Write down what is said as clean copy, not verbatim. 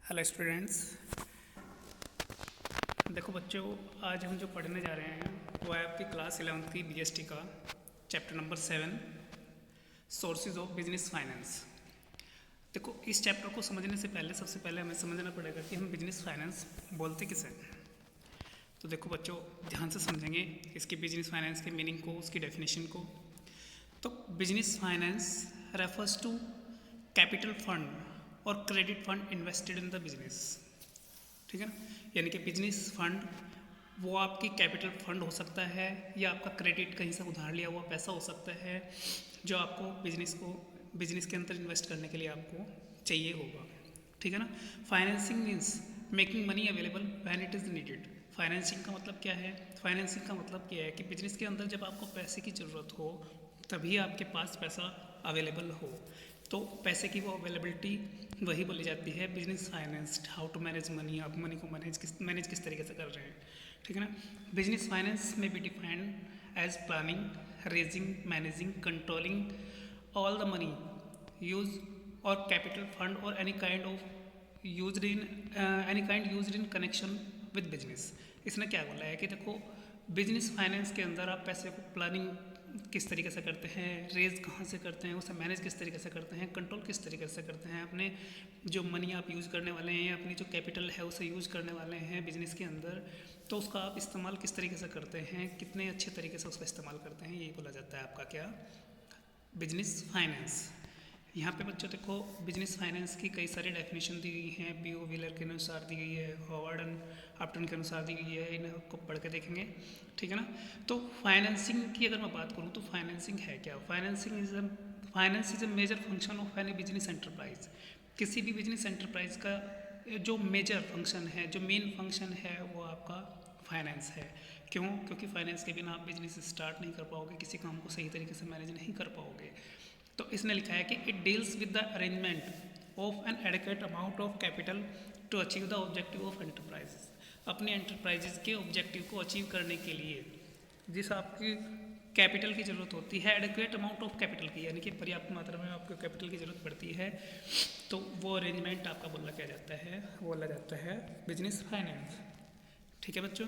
Hello students. देखो बच्चों, आज हम जो पढ़ने जा रहे हैं वो है आपकी क्लास 11th की बीएसटी का chapter number 7, sources of business finance. देखो, इस चैप्टर को समझने से पहले सबसे पहले हमें समझना पड़ेगा कि हम बिजनेस फाइनेंस बोलते किसे हैं। तो देखो बच्चों, ध्यान से समझेंगे इसकी बिजनेस फाइनेंस के मीनिंग को, उसकी डेफिनेशन को। तो business finance refers to capital fund और credit fund invested in the business. ठीक है ना, यानी कि बिजनेस फंड वो आपकी कैपिटल फंड हो सकता है या आपका क्रेडिट कहीं से उधार लिया हुआ पैसा हो सकता है जो आपको बिजनेस के अंदर इन्वेस्ट करने के लिए आपको चाहिए होगा। ठीक है ना। Financing means making money available when it is needed. Financing का मतलब क्या है? फाइनेंसिंग का मतलब क्या है कि बिजनेस के अंदर जब आपको पैसे की ज़रूरत हो तभी आपके पास पैसा अवेलेबल हो। तो पैसे की वो अवेलेबिलिटी वही बोली जाती है business finance. How to manage money, आप मनी को मैनेज किस तरीके से कर रहे हैं। ठीक है ना। बिजनेस फाइनेंस में be defined as planning, raising, managing, controlling all the money use और कैपिटल फंड और any kind used in connection with business. इसने क्या बोला है कि देखो, बिजनेस फाइनेंस के अंदर आप पैसे को प्लानिंग किस तरीके से करते हैं, रेज कहाँ से करते हैं, उसे मैनेज किस तरीके से करते हैं, कंट्रोल किस तरीके से करते हैं, अपने जो मनी आप यूज़ करने वाले हैं, अपनी जो कैपिटल है उसे यूज़ करने वाले हैं बिजनेस के अंदर, तो उसका आप इस्तेमाल किस तरीके से करते हैं, कितने अच्छे तरीके से उसका इस्तेमाल करते हैं, यही बोला जाता है आपका क्या, बिजनेस फाइनेंस। यहाँ पे बच्चों देखो, बिजनेस फाइनेंस की कई सारी डेफिनेशन दी गई हैं। B.O. व्हीलर के अनुसार दी गई है, हॉवर्ड एंड अपटन के अनुसार दी गई है। इन्हें आपको पढ़ के देखेंगे। ठीक है ना। तो फाइनेंसिंग की अगर मैं बात करूँ तो फाइनेंसिंग है क्या? Finance is a major function of any business enterprise. किसी भी बिजनेस एंटरप्राइज का जो मेजर फंक्शन है, जो मेन फंक्शन है, वो आपका फाइनेंस है। क्यों? क्योंकि फाइनेंस के बिना आप बिजनेस स्टार्ट नहीं कर पाओगे, किसी काम को सही तरीके से मैनेज नहीं कर पाओगे। तो इसने लिखा है कि it deals with the arrangement of an adequate amount of capital to achieve the objective of enterprise. अपने एंटरप्राइजेज के ऑब्जेक्टिव को अचीव करने के लिए जिस आपकी कैपिटल की ज़रूरत होती है, एडिक्वेट अमाउंट ऑफ कैपिटल की, यानी कि पर्याप्त मात्रा में आपको कैपिटल की ज़रूरत पड़ती है, तो वो अरेंजमेंट आपका बोला क्या जाता है, बोला जाता है बिजनेस फाइनेंस। ठीक है बच्चों।